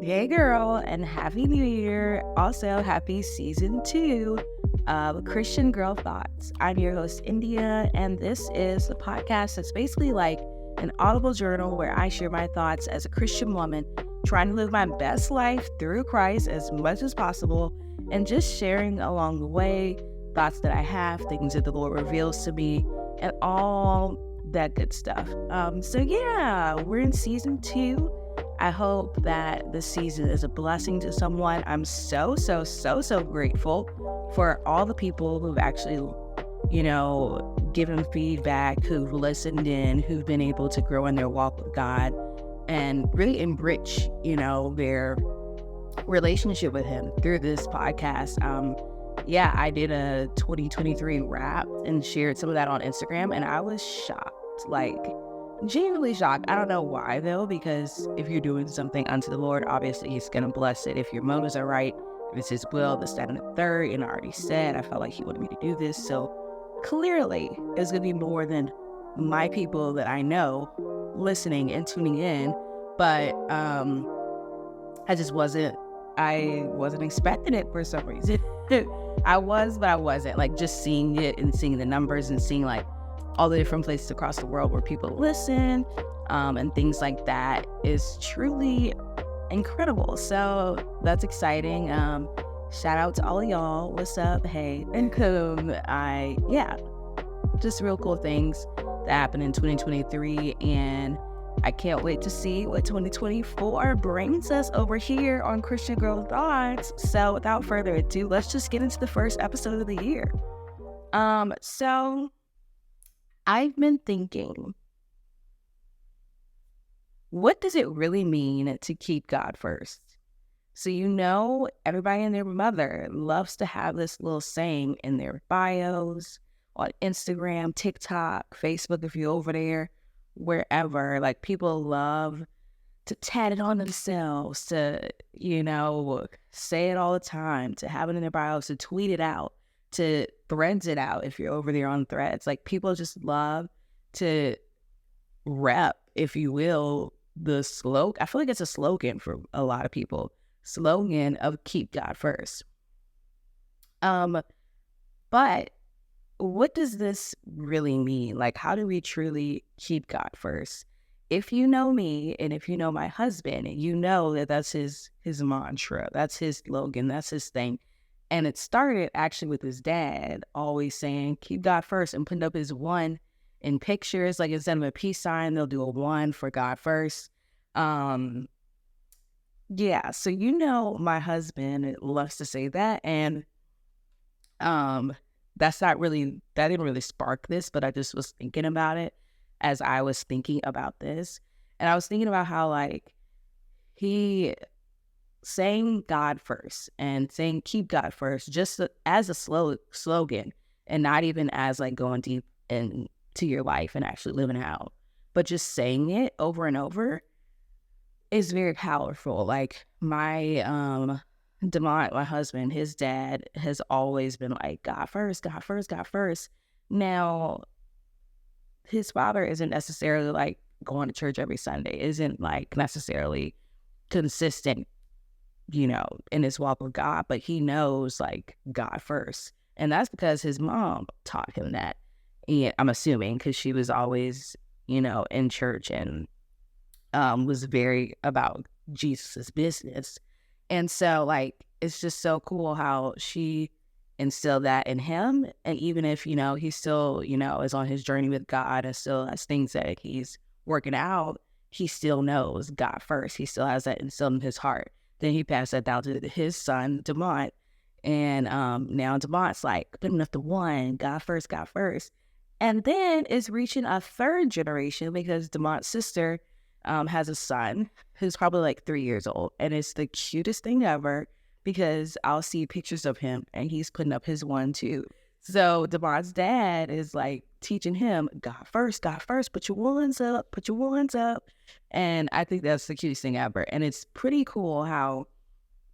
Hey girl, and Happy New Year. Also, happy season 2 of Christian Girl Thoughts. I'm your host, India, and this is the podcast that's basically like an audible journal where I share my thoughts as a Christian woman, trying to live my best life through Christ as much as possible, and just sharing along the way thoughts that I have, things that the Lord reveals to me, and all that good stuff. We're in season 2. I hope that this season is a blessing to someone. I'm so grateful for all the people who've actually, given feedback, who've listened in, who've been able to grow in their walk with God and really enrich, their relationship with Him through this podcast. I did a 2023 wrap and shared some of that on Instagram, and I was shocked. Genuinely shocked. I don't know why though, because if you're doing something unto the Lord, obviously He's gonna bless it. If your motives are right, if it's His will, the that, and the third, and I already said I felt like He wanted me to do this. So clearly it's gonna be more than my people that I know listening and tuning in. But I wasn't expecting it for some reason. I was, but I wasn't. Like just seeing it and seeing the numbers and seeing like all the different places across the world where people listen and things like that is truly incredible. So that's exciting. Shout out to all of y'all. What's up? Hey. And just real cool things that happened in 2023. And I can't wait to see what 2024 brings us over here on Christian Girl Thoughts. So without further ado, let's just get into the first episode of the year. So I've been thinking, what does it really mean to keep God first? So, everybody and their mother loves to have this little saying in their bios, on Instagram, TikTok, Facebook, if you're over there, wherever. Like, people love to tat it on themselves, to, say it all the time, to have it in their bios, to tweet it out, to threads it out if you're over there on threads. Like, people just love to rep, if you will, the slogan. I feel like it's a slogan for a lot of people. Slogan of keep God first. But what does this really mean? Like, how do we truly keep God first? If you know me and if you know my husband, you know that that's his mantra. That's his slogan. That's his thing. And it started actually with his dad always saying, keep God first, and putting up his one in pictures. Like instead of a peace sign, they'll do a one for God first. So my husband loves to say that. And that didn't really spark this, but I just was thinking about it as I was thinking about this. And I was thinking about how like he saying God first and saying keep God first just as a slogan and not even as like going deep into your life and actually living it out, but just saying it over and over is very powerful. Like my Demont, my husband, his dad has always been like God first, God first, God first. Now his father isn't necessarily like going to church every Sunday, isn't like necessarily consistent in his walk with God, but he knows like God first. And that's because his mom taught him that. And I'm assuming because she was always, in church and was very about Jesus's business. And so like, it's just so cool how she instilled that in him. And even if, he still, is on his journey with God and still has things that he's working out, he still knows God first. He still has that instilled in his heart. Then he passed that down to his son, Demont. And now Demont's like putting up the one, God first, God first. And then it's reaching a third generation because Demont's sister has a son who's probably like 3 years old. And it's the cutest thing ever because I'll see pictures of him and he's putting up his one too. So Demont's dad is like teaching him God first, put your ones up, put your ones up. And I think that's the cutest thing ever. And it's pretty cool how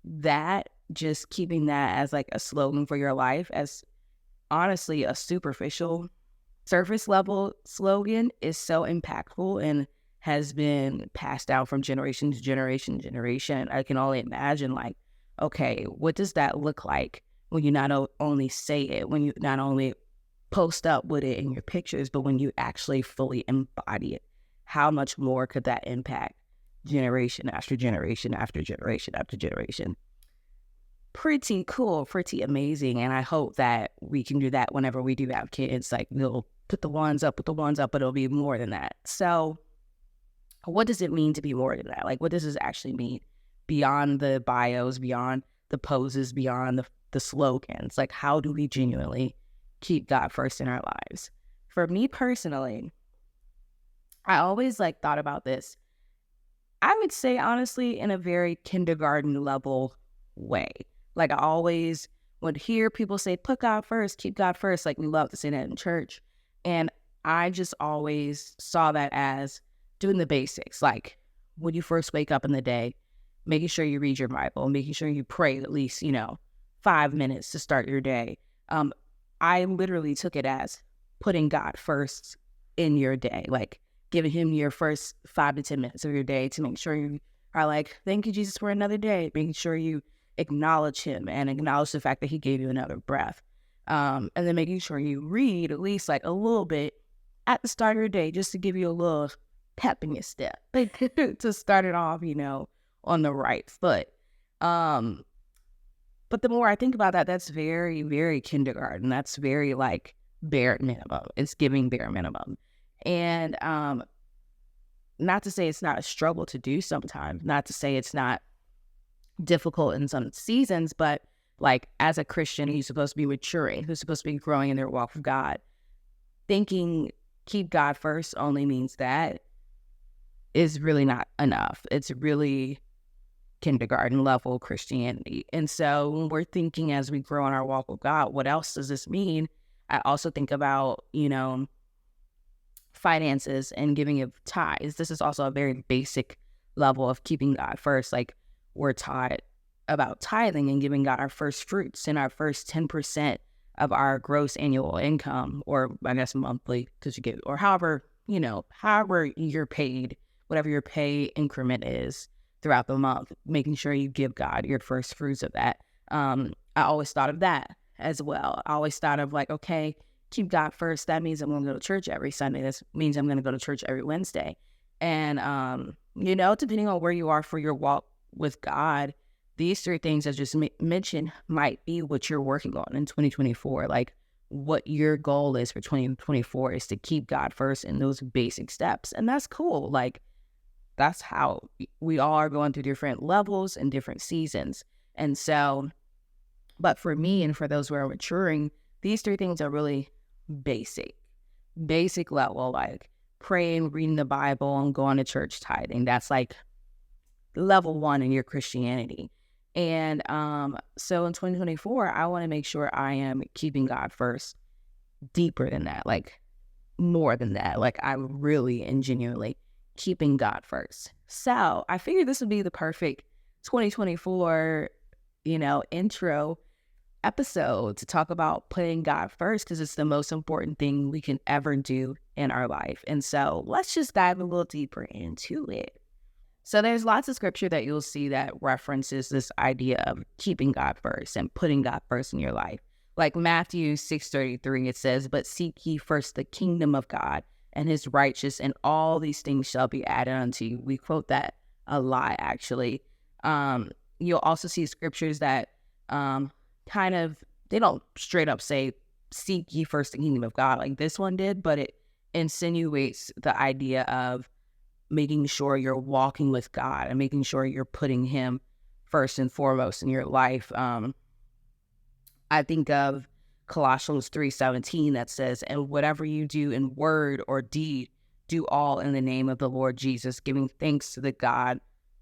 that, just keeping that as like a slogan for your life, as honestly a superficial surface level slogan, is so impactful and has been passed down from generation to generation to generation. I can only imagine, like, okay, what does that look like when you not only say it, when you not only post up with it in your pictures, but when you actually fully embody it? How much more could that impact generation after generation after generation after generation? Pretty cool, pretty amazing. And I hope that we can do that whenever we do have kids. Like, we'll put the ones up, but it'll be more than that. So what does it mean to be more than that? Like, what does this actually mean beyond the bios, beyond the poses, beyond the slogans? Like, how do we genuinely keep God first in our lives? For me personally, I always thought about this. I would say, honestly, in a very kindergarten level way. Like, I always would hear people say, put God first, keep God first. Like, we love to say that in church. And I just always saw that as doing the basics. Like, when you first wake up in the day, making sure you read your Bible, making sure you pray at least, 5 minutes to start your day. I literally took it as putting God first in your day, like giving him your first 5 to 10 minutes of your day to make sure you are like, thank you, Jesus, for another day. Making sure you acknowledge him and acknowledge the fact that he gave you another breath. And then making sure you read at least like a little bit at the start of your day, just to give you a little pep in your step to start it off, on the right foot. But the more I think about that, that's very, very kindergarten. That's very like bare minimum. It's giving bare minimum. And not to say it's not a struggle to do sometimes, not to say it's not difficult in some seasons, but like as a Christian who's supposed to be maturing, who's supposed to be growing in their walk with God, thinking keep God first only means that is really not enough. It's really kindergarten level Christianity. And so when we're thinking as we grow in our walk with God, what else does this mean? I also think about, finances and giving of tithes. This is also a very basic level of keeping God first. Like, we're taught about tithing and giving God our first fruits and our first 10% of our gross annual income, or I guess monthly, because you get, or however you're paid, whatever your pay increment is throughout the month, making sure you give God your first fruits of that. I always thought of that as well. I always thought of like, okay, keep God first. That means I'm going to go to church every Sunday. That means I'm going to go to church every Wednesday. And, depending on where you are for your walk with God, these three things I just mentioned might be what you're working on in 2024. Like, what your goal is for 2024 is to keep God first in those basic steps. And that's cool. Like, that's how we all are going through different levels and different seasons. And so, but for me and for those who are maturing, these three things are really basic level, like praying, reading the Bible, and going to church, tithing. That's like level one in your Christianity. And so in 2024, I want to make sure I am keeping God first, deeper than that, like more than that. Like, I'm really and genuinely keeping God first. So I figured this would be the perfect 2024, intro episode to talk about putting God first, because it's the most important thing we can ever do in our life. And so let's just dive a little deeper into it. So there's lots of scripture that you'll see that references this idea of keeping God first and putting God first in your life. Like Matthew 6:33, it says, "But seek ye first the kingdom of God and his righteousness, and all these things shall be added unto you." We quote that a lot, actually. You'll also see scriptures that they don't straight up say, seek ye first the kingdom of God like this one did, but it insinuates the idea of making sure you're walking with God and making sure you're putting him first and foremost in your life. I think of Colossians 3:17 that says, "And whatever you do in word or deed, do all in the name of the Lord Jesus, giving thanks to God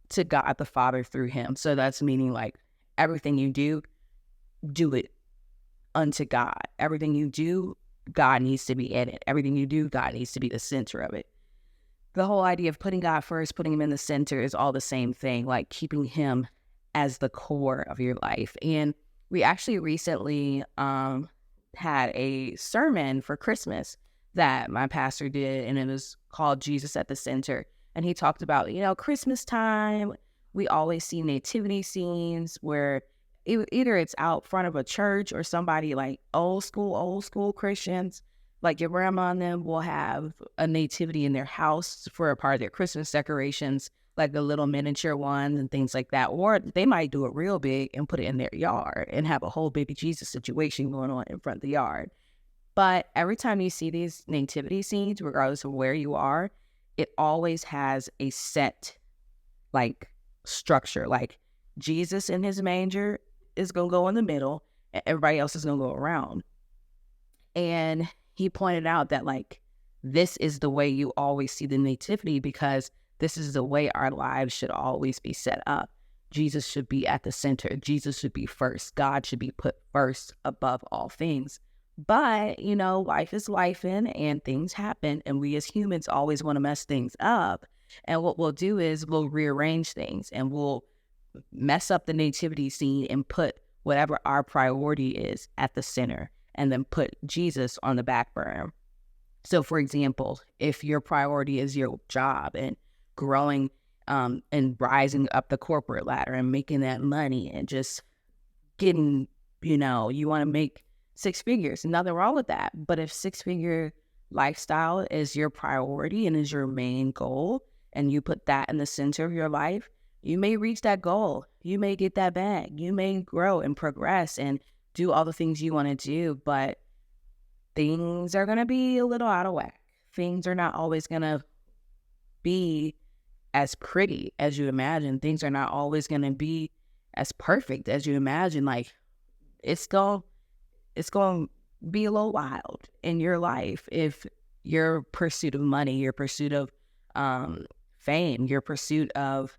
the Father through him." So that's meaning like everything you do it unto God. Everything you do, God needs to be in it. Everything you do, God needs to be the center of it. The whole idea of putting God first, putting him in the center is all the same thing, like keeping him as the core of your life. And we actually recently had a sermon for Christmas that my pastor did, and it was called Jesus at the Center. And he talked about, Christmas time, we always see nativity scenes where either it's out front of a church or somebody like old school Christians, like your grandma and them will have a nativity in their house for a part of their Christmas decorations, like the little miniature ones and things like that. Or they might do it real big and put it in their yard and have a whole baby Jesus situation going on in front of the yard. But every time you see these nativity scenes, regardless of where you are, it always has a set, like, structure. Like, Jesus in his manger is going to go in the middle, and everybody else is going to go around. And he pointed out that, like, this is the way you always see the nativity, because this is the way our lives should always be set up. Jesus should be at the center. Jesus should be first. God should be put first above all things. But, life is lifing and things happen. And we as humans always want to mess things up. And what we'll do is we'll rearrange things and we'll mess up the nativity scene and put whatever our priority is at the center and then put Jesus on the back burner. So, for example, if your priority is your job and growing and rising up the corporate ladder and making that money and just getting, you want to make 6 figures, nothing wrong with that. But if 6-figure lifestyle is your priority and is your main goal, and you put that in the center of your life, you may reach that goal. You may get that bag. You may grow and progress and do all the things you want to do, but things are going to be a little out of whack. Things are not always going to be as pretty as you imagine. Things are not always going to be as perfect as you imagine. Like, it's going to be a little wild in your life if your pursuit of money, your pursuit of fame, your pursuit of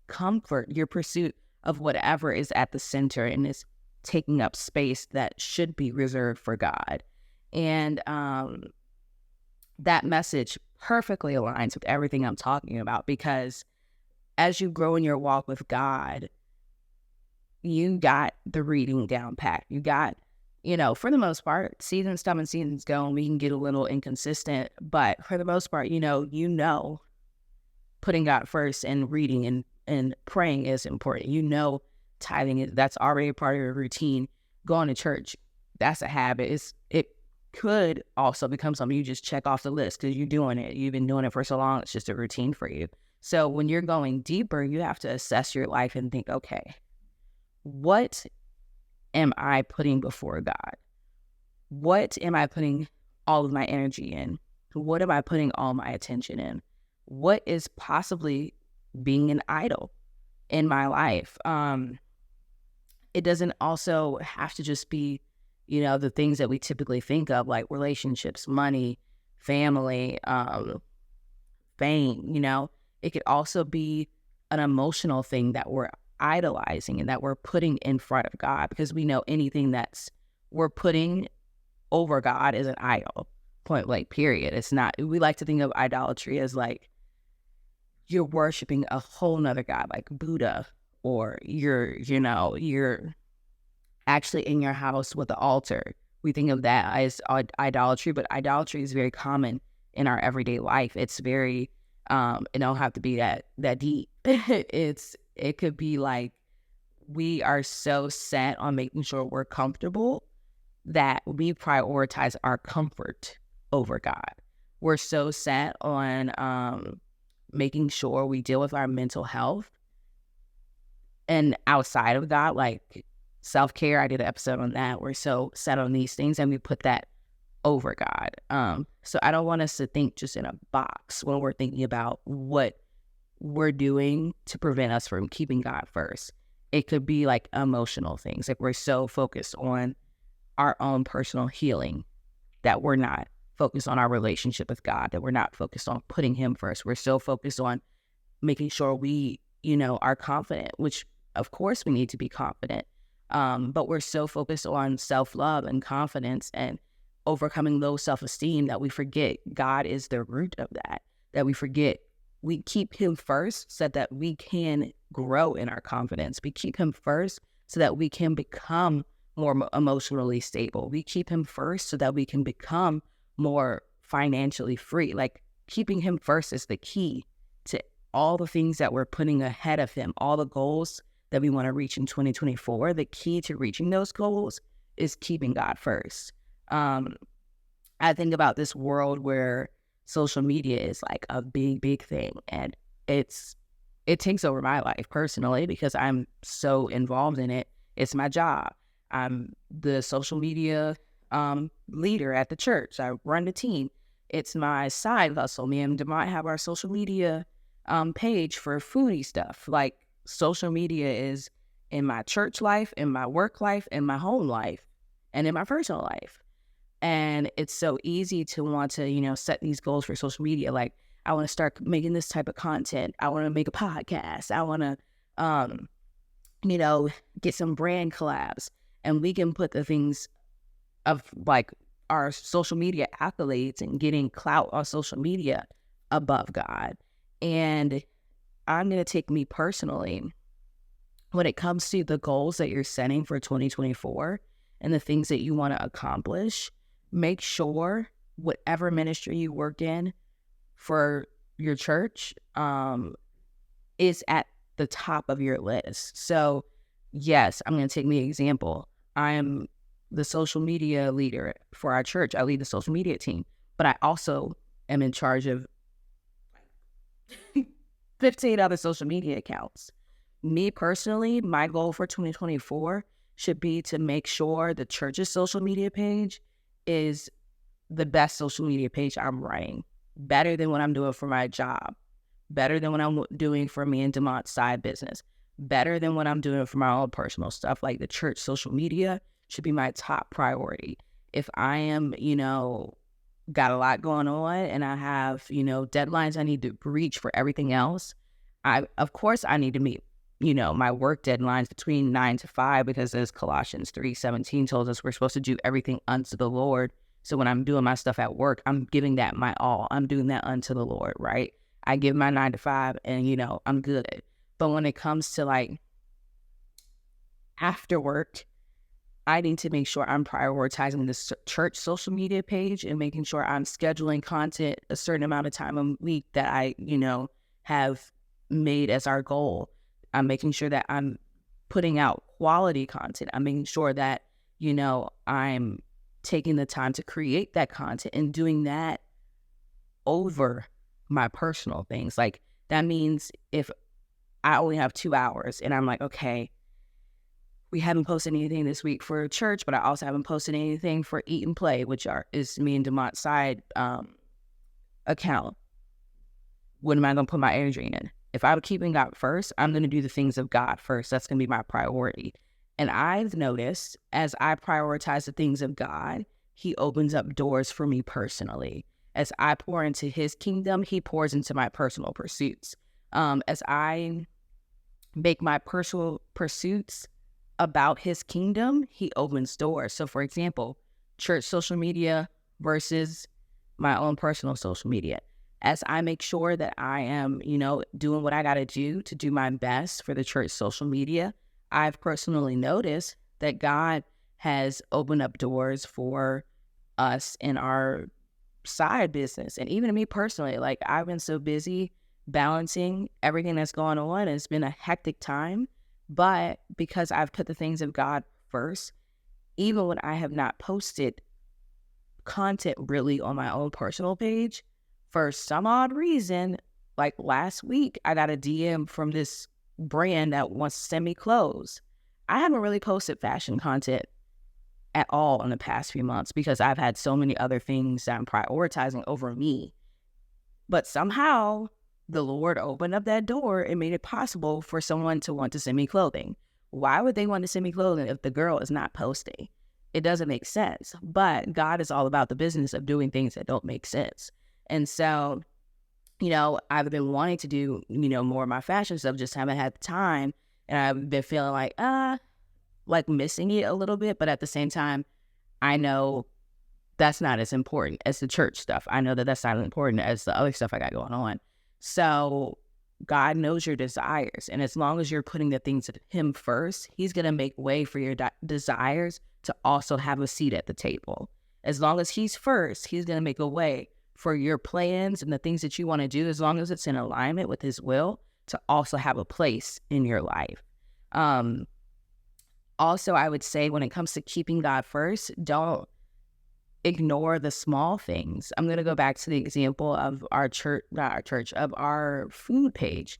comfort, your pursuit of whatever is at the center and is taking up space that should be reserved for God. And that message perfectly aligns with everything I'm talking about, because as you grow in your walk with God, you got the reading down pat. You got, for the most part, seasons come and seasons go, and we can get a little inconsistent, but for the most part, putting God first and reading and praying is important. Tithing, that's already a part of your routine. Going to church, that's a habit. It could also become something you just check off the list because you're doing it. You've been doing it for so long, it's just a routine for you. So when you're going deeper, you have to assess your life and think, okay, what am I putting before God? What am I putting all of my energy in? What am I putting all my attention in? What is possibly being an idol in my life? It doesn't also have to just be, the things that we typically think of, like relationships, money, family, fame. It could also be an emotional thing that we're idolizing and that we're putting in front of God, because we know anything we're putting over God is an idol, point blank, period. It's not. We like to think of idolatry as like you're worshiping a whole nother God, like Buddha, or you're actually in your house with the altar. We think of that as idolatry, but idolatry is very common in our everyday life. It's very, it don't have to be that deep. It could be like we are so set on making sure we're comfortable that we prioritize our comfort over God. We're so set on making sure we deal with our mental health and outside of God, like self-care. I did an episode on that. We're so set on these things and we put that over God. So I don't want us to think just in a box when we're thinking about what we're doing to prevent us from keeping God first. It could be like emotional things. Like we're so focused on our own personal healing that we're not focused on our relationship with God, that we're not focused on putting him first. We're so focused on making sure we, are confident, which of course we need to be confident. But we're so focused on self-love and confidence and overcoming low self-esteem that we forget God is the root of that we forget we keep him first so that we can grow in our confidence. We keep him first so that we can become more emotionally stable. We keep him first so that we can become more financially free. Like keeping him first is the key to all the things that we're putting ahead of him, all the goals that we want to reach in 2024, the key to reaching those goals is keeping God first. I think about this world where social media is like a big, big thing, and it takes over my life personally because I'm so involved in it. It's my job. I'm the social media leader at the church. I run the team. It's my side hustle. Me and Demont have our social media page for foodie stuff. Like, social media is in my church life, in my work life, in my home life, and in my personal life. And it's so easy to want to, set these goals for social media. Like, I want to start making this type of content. I want to make a podcast. I want to, get some brand collabs. And we can put the things of like our social media accolades and getting clout on social media above God. And I'm going to take me personally, when it comes to the goals that you're setting for 2024 and the things that you want to accomplish, make sure whatever ministry you work in for your church is at the top of your list. So yes, I'm going to take me an example. I am the social media leader for our church. I lead the social media team, but I also am in charge of 15 other social media accounts. Me personally, my goal for 2024 should be to make sure the church's social media page is the best social media page I'm running, better than what I'm doing for my job, better than what I'm doing for me and Demont's side business, better than what I'm doing for my own personal stuff. Like, the church social media should be my top priority. If I am, got a lot going on and I have, deadlines I need to reach for everything else, of course I need to meet, my work deadlines between 9 to 5, because as Colossians 3:17 tells us, we're supposed to do everything unto the Lord. So when I'm doing my stuff at work, I'm giving that my all. I'm doing that unto the Lord, right? I give my 9 to 5 and, I'm good. But when it comes to like after work, I need to make sure I'm prioritizing the church social media page and making sure I'm scheduling content a certain amount of time a week that I, have made as our goal. I'm making sure that I'm putting out quality content. I'm making sure that, I'm taking the time to create that content and doing that over my personal things. Like, that means if I only have 2 hours and I'm like, okay, we haven't posted anything this week for church, but I also haven't posted anything for Eat and Play, which is me and Demont's side account. What am I going to put my energy in? If I'm keeping God first, I'm going to do the things of God first. That's going to be my priority. And I've noticed as I prioritize the things of God, he opens up doors for me personally. As I pour into his kingdom, he pours into my personal pursuits. As I make my personal pursuits about his kingdom, he opens doors. So for example, church social media versus my own personal social media. As I make sure that I am, doing what I got to do my best for the church social media, I've personally noticed that God has opened up doors for us in our side business. And even to me personally, like, I've been so busy balancing everything that's going on. It's been a hectic time. But because I've put the things of God first, even when I have not posted content really on my own personal page, for some odd reason, like last week, I got a DM from this brand that wants to send me clothes. I haven't really posted fashion content at all in the past few months because I've had so many other things that I'm prioritizing over me. But somehow the Lord opened up that door and made it possible for someone to want to send me clothing. Why would they want to send me clothing if the girl is not posting? It doesn't make sense. But God is all about the business of doing things that don't make sense. And so, I've been wanting to do, more of my fashion stuff, just haven't had the time. And I've been feeling like missing it a little bit. But at the same time, I know that's not as important as the church stuff. I know that that's not as important as the other stuff I got going on. So God knows your desires. And as long as you're putting the things of him first, he's going to make way for your desires to also have a seat at the table. As long as he's first, he's going to make a way for your plans and the things that you want to do, as long as it's in alignment with his will, to also have a place in your life. Also, I would say when it comes to keeping God first, don't ignore the small things. I'm going to go back to the example of our church, not our church, of our food page.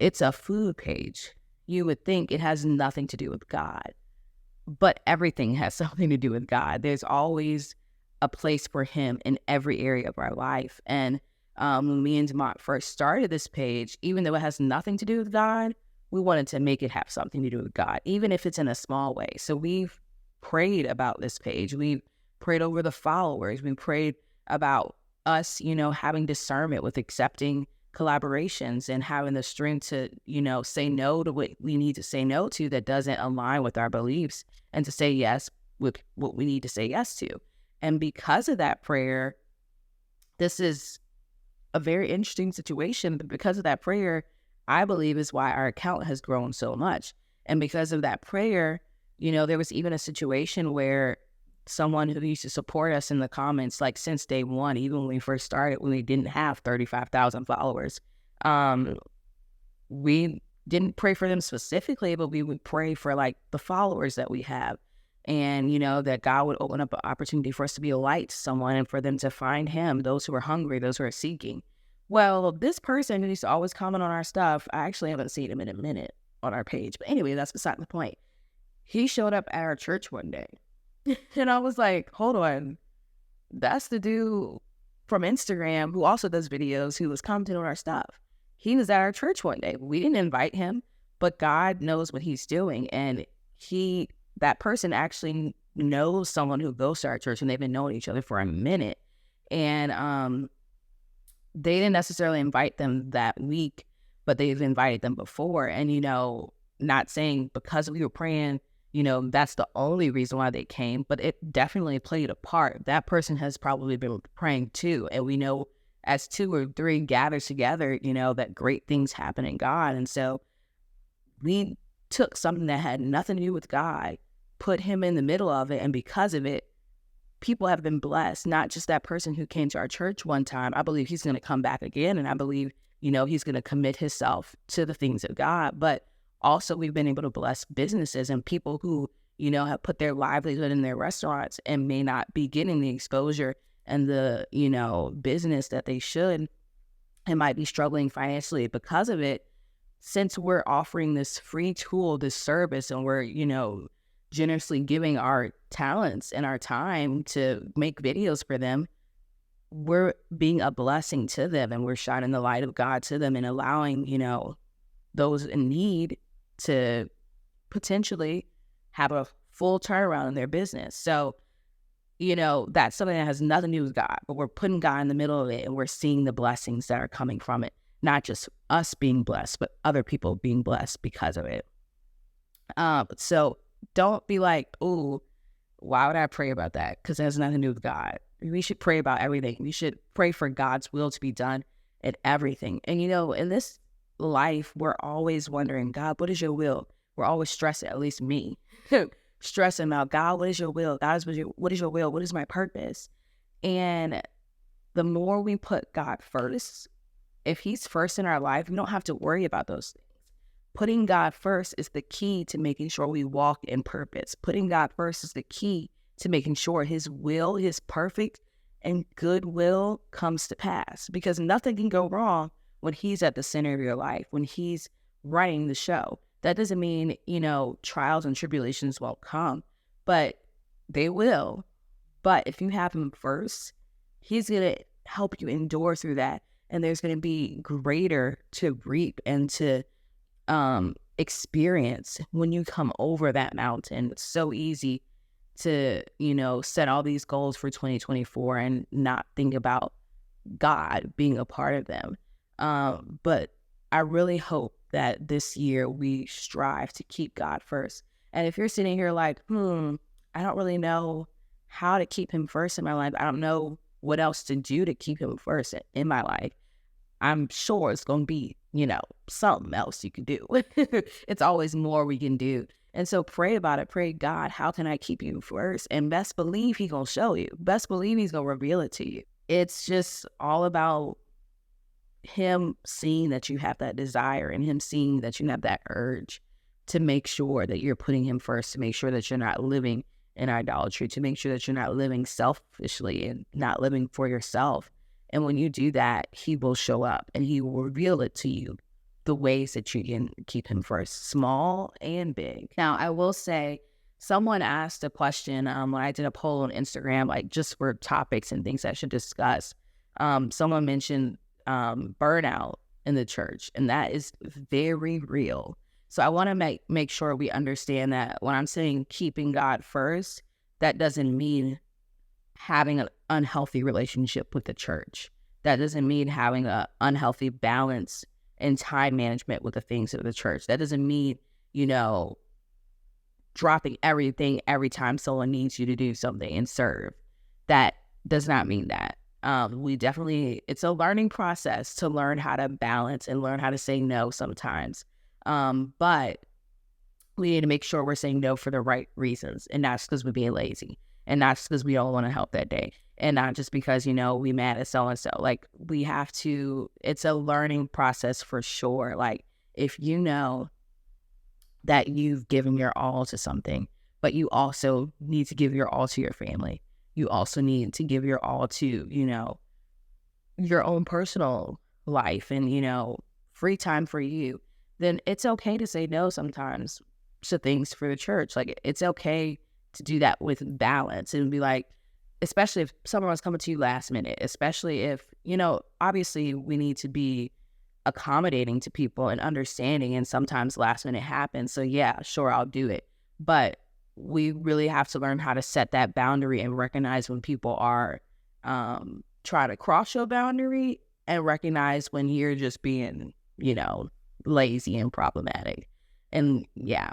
It's a food page. You would think it has nothing to do with God, but everything has something to do with God. There's always a place for him in every area of our life. And when me and Demont first started this page, even though it has nothing to do with God, we wanted to make it have something to do with God, even if it's in a small way. So we've prayed about this page. We've prayed over the followers. We prayed about us, having discernment with accepting collaborations and having the strength to, say no to what we need to say no to that doesn't align with our beliefs, and to say yes with what we need to say yes to. And because of that prayer, this is a very interesting situation, but because of that prayer, I believe is why our account has grown so much. And because of that prayer, there was even a situation where someone who used to support us in the comments, like since day one, even when we first started, when we didn't have 35,000 followers, we didn't pray for them specifically, but we would pray for like the followers that we have. And, that God would open up an opportunity for us to be a light to someone and for them to find him, those who are hungry, those who are seeking. Well, this person who used to always comment on our stuff, I actually haven't seen him in a minute on our page. But anyway, that's beside the point. He showed up at our church one day. And I was like, hold on. That's the dude from Instagram who also does videos who was commenting on our stuff. He was at our church one day. We didn't invite him, but God knows what he's doing. And that person actually knows someone who goes to our church, and they've been knowing each other for a minute. And they didn't necessarily invite them that week, but they've invited them before. And, not saying because we were praying, that's the only reason why they came, but it definitely played a part. That person has probably been praying too. And we know as 2 or 3 gather together, that great things happen in God. And so we took something that had nothing to do with God, put him in the middle of it. And because of it, people have been blessed, not just that person who came to our church one time. I believe he's going to come back again. And I believe, he's going to commit himself to the things of God. But also we've been able to bless businesses and people who, have put their livelihood in their restaurants and may not be getting the exposure and the, business that they should, and might be struggling financially because of it. Since we're offering this free tool, this service, and we're, generously giving our talents and our time to make videos for them, we're being a blessing to them, and we're shining the light of God to them and allowing, those in need to potentially have a full turnaround in their business. So, that's something that has nothing to do with God, but we're putting God in the middle of it, and we're seeing the blessings that are coming from it. Not just us being blessed, but other people being blessed because of it. So don't be like, oh, why would I pray about that? Because it has nothing to do with God. We should pray about everything. We should pray for God's will to be done in everything. And, in this life, we're always wondering, God, what is your will? We're always stressing, at least me, stressing about, God, what is your will? God, what is your will? What is my purpose? And the more we put God first, if he's first in our life, we don't have to worry about those things. Putting God first is the key to making sure we walk in purpose. Putting God first is the key to making sure his will, his perfect and good will comes to pass, because nothing can go wrong when he's at the center of your life, when he's running the show. That doesn't mean, trials and tribulations won't come, but they will. But if you have him first, he's going to help you endure through that. And there's going to be greater to reap and to experience when you come over that mountain. It's so easy to, set all these goals for 2024 and not think about God being a part of them. But I really hope that this year we strive to keep God first. And if you're sitting here like, I don't really know how to keep him first in my life, I don't know what else to do to keep him first in my life, I'm sure it's going to be, something else you can do. It's always more we can do. And so pray about it. Pray, God, how can I keep you first? And best believe he's going to show you. Best believe he's going to reveal it to you. it's just all about him seeing that you have that desire and him seeing that you have that urge to make sure that you're putting him first, to make sure that you're not living in idolatry, to make sure that you're not living selfishly and not living for yourself. And when you do that, he will show up and he will reveal it to you, the ways that you can keep him first, small and big. Now, I will say, someone asked a question when I did a poll on Instagram, like just for topics and things I should discuss. Someone mentioned burnout in the church, and that is very real. So I want to make sure we understand that when I'm saying keeping God first, that doesn't mean having an unhealthy relationship with the church. That doesn't mean having an unhealthy balance and time management with the things of the church. That doesn't mean, dropping everything every time someone needs you to do something and serve. That does not mean that. It's a learning process to learn how to balance and learn how to say no sometimes. But we need to make sure we're saying no for the right reasons, and not just because we're being lazy, and not just because we don't want to help that day, and not just because, we mad at so-and-so. Like, we have to, it's a learning process for sure. Like, if you know that you've given your all to something, but you also need to give your all to your family. You also need to give your all to, your own personal life and, free time for you. Then it's okay to say no sometimes to things for the church. Like, it's okay to do that with balance and be like, especially if someone's coming to you last minute, especially if, obviously we need to be accommodating to people and understanding, and sometimes last minute happens. So yeah, sure, I'll do it. But we really have to learn how to set that boundary and recognize when people are trying to cross your boundary, and recognize when you're just being, lazy and problematic. And yeah.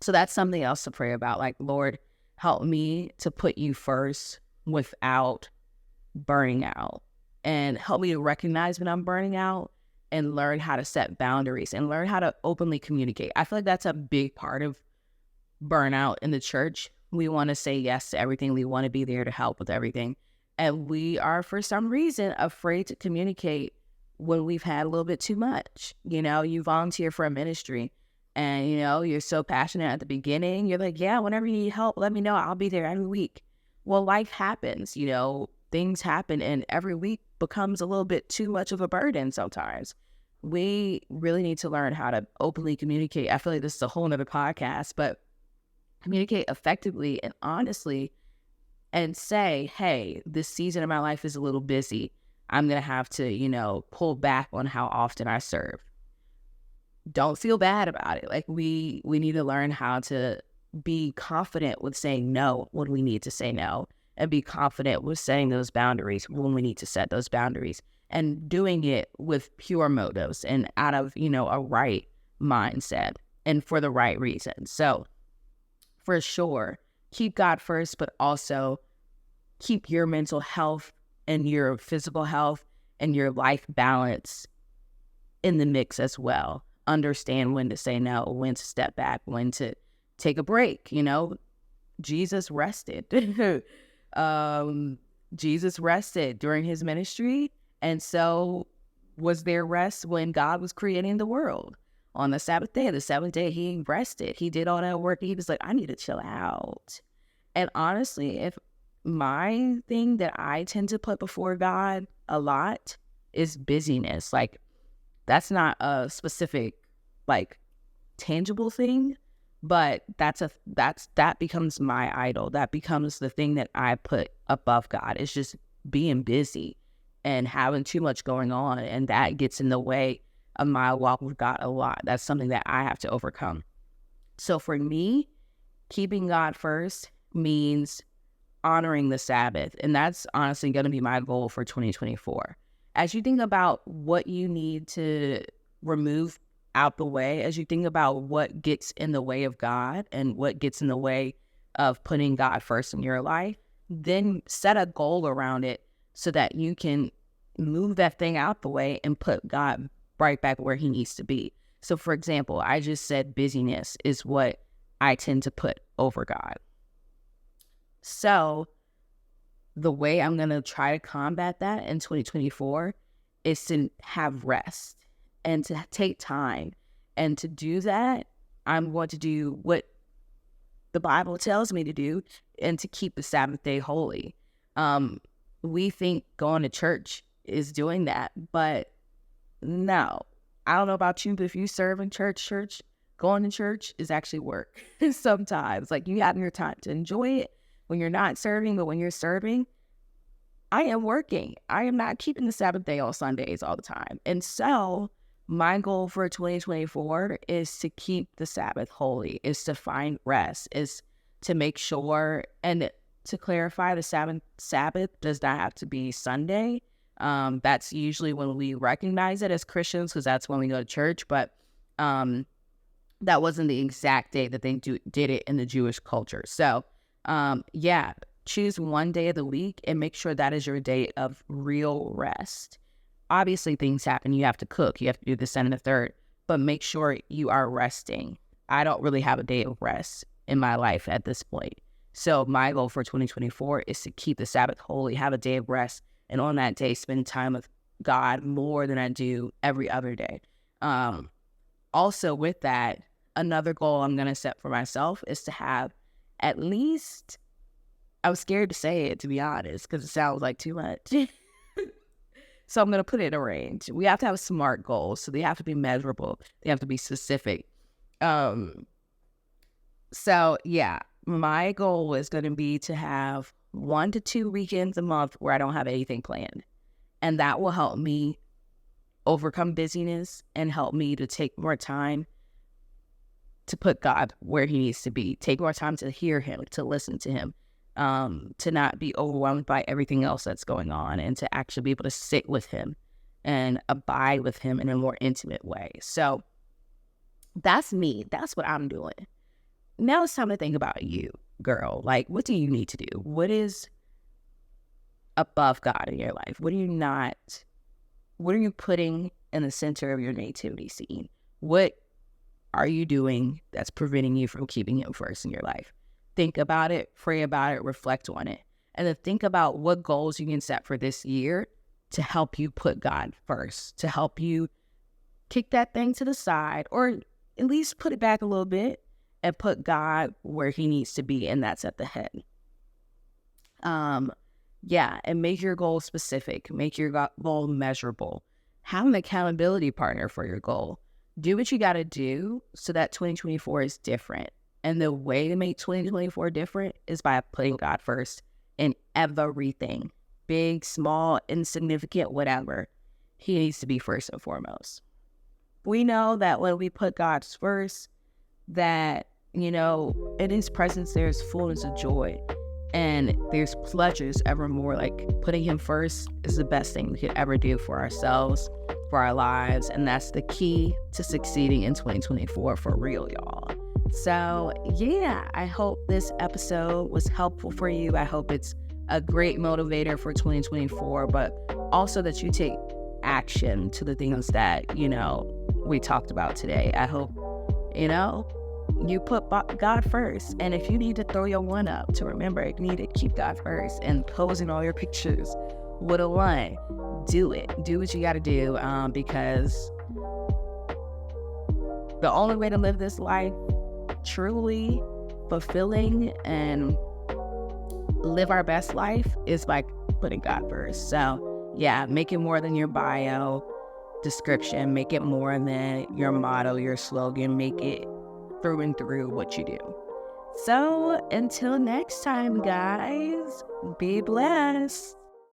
So that's something else to pray about. Like, Lord, help me to put you first without burning out. And help me to recognize when I'm burning out and learn how to set boundaries and learn how to openly communicate. I feel like that's a big part of burnout in the church. We want to say yes to everything. We want to be there to help with everything. And we are, for some reason, afraid to communicate when we've had a little bit too much. You volunteer for a ministry and, you're so passionate at the beginning. You're like, yeah, whenever you need help, let me know. I'll be there every week. Well, life happens, things happen, and every week becomes a little bit too much of a burden sometimes. We really need to learn how to openly communicate. I feel like this is a whole nother podcast, but communicate effectively and honestly and say, hey, this season of my life is a little busy. I'm going to have to, pull back on how often I serve. Don't feel bad about it. Like, we need to learn how to be confident with saying no when we need to say no, and be confident with setting those boundaries when we need to set those boundaries, and doing it with pure motives and out of, a right mindset and for the right reasons. So for sure, keep God first, but also keep your mental health and your physical health and your life balance in the mix as well. Understand when to say no, when to step back, when to take a break. Jesus rested. Jesus rested during his ministry, and so was there rest when God was creating the world. On the Sabbath day, he rested. He did all that work. He was like, I need to chill out. And honestly, if my thing that I tend to put before God a lot is busyness. Like, that's not a specific, like, tangible thing, but that becomes my idol. That becomes the thing that I put above God. It's just being busy and having too much going on, and that gets in the way of my walk with God a lot. That's something that I have to overcome. So for me, keeping God first means honoring the Sabbath, and that's honestly going to be my goal for 2024. As you think about what you need to remove out the way, as you think about what gets in the way of God and what gets in the way of putting God first in your life, then set a goal around it so that you can move that thing out the way and put God right back where he needs to be. So for example, I just said busyness is what I tend to put over God. So the way I'm going to try to combat that in 2024 is to have rest and to take time. And to do that, I'm going to do what the Bible tells me to do and to keep the Sabbath day holy. We think going to church is doing that, but no. I don't know about you, but if you serve in church, going to church is actually work sometimes. Like, you have your time to enjoy it when you're not serving, but when you're serving, I am working. I am not keeping the Sabbath day on Sundays all the time. And so my goal for 2024 is to keep the Sabbath holy, is to find rest, is to make sure, and to clarify, the Sabbath does not have to be Sunday. That's usually when we recognize it as Christians, because that's when we go to church. But that wasn't the exact day that they did it in the Jewish culture. So choose one day of the week and make sure that is your day of real rest. Obviously, things happen. You have to cook. You have to do this and the third. But make sure you are resting. I don't really have a day of rest in my life at this point. So my goal for 2024 is to keep the Sabbath holy, have a day of rest, and on that day, spend time with God more than I do every other day. Also, with that, another goal I'm going to set for myself is to have at least, I was scared to say it, to be honest, because it sounds like too much. So I'm going to put it in a range. We have to have SMART goals, so they have to be measurable. They have to be specific. So yeah, my goal is going to be to have 1 to 2 weekends a month where I don't have anything planned. And that will help me overcome busyness and help me to take more time to put God where he needs to be, take more time to hear him, to listen to him, to not be overwhelmed by everything else that's going on, and to actually be able to sit with him and abide with him in a more intimate way. So that's me. That's what I'm doing. Now it's time to think about you, girl. Like, what do you need to do? What is above God in your life? What are you putting in the center of your nativity scene? What are you doing that's preventing you from keeping him first in your life? Think about it, pray about it, reflect on it. And then think about what goals you can set for this year to help you put God first, to help you kick that thing to the side, or at least put it back a little bit and put God where he needs to be, and that's at the head. And make your goal specific. Make your goal measurable. Have an accountability partner for your goal. Do what you got to do so that 2024 is different. And the way to make 2024 different is by putting God first in everything. Big, small, insignificant, whatever. He needs to be first and foremost. We know that when we put God first, that, in his presence, there's fullness of joy. And there's pleasures evermore. Like, putting him first is the best thing we could ever do for ourselves, for our lives. And that's the key to succeeding in 2024 for real, y'all. So yeah, I hope this episode was helpful for you. I hope it's a great motivator for 2024, but also that you take action to the things that, we talked about today. I hope, you put God first. And if you need to throw your one up, to remember, you need to keep God first, and posing all your pictures with a one, do it. Do what you got to do, because the only way to live this life truly fulfilling and live our best life is by putting God first. So yeah, make it more than your bio description. Make it more than your motto, your slogan. Make it through and through what you do. So until next time, guys, be blessed.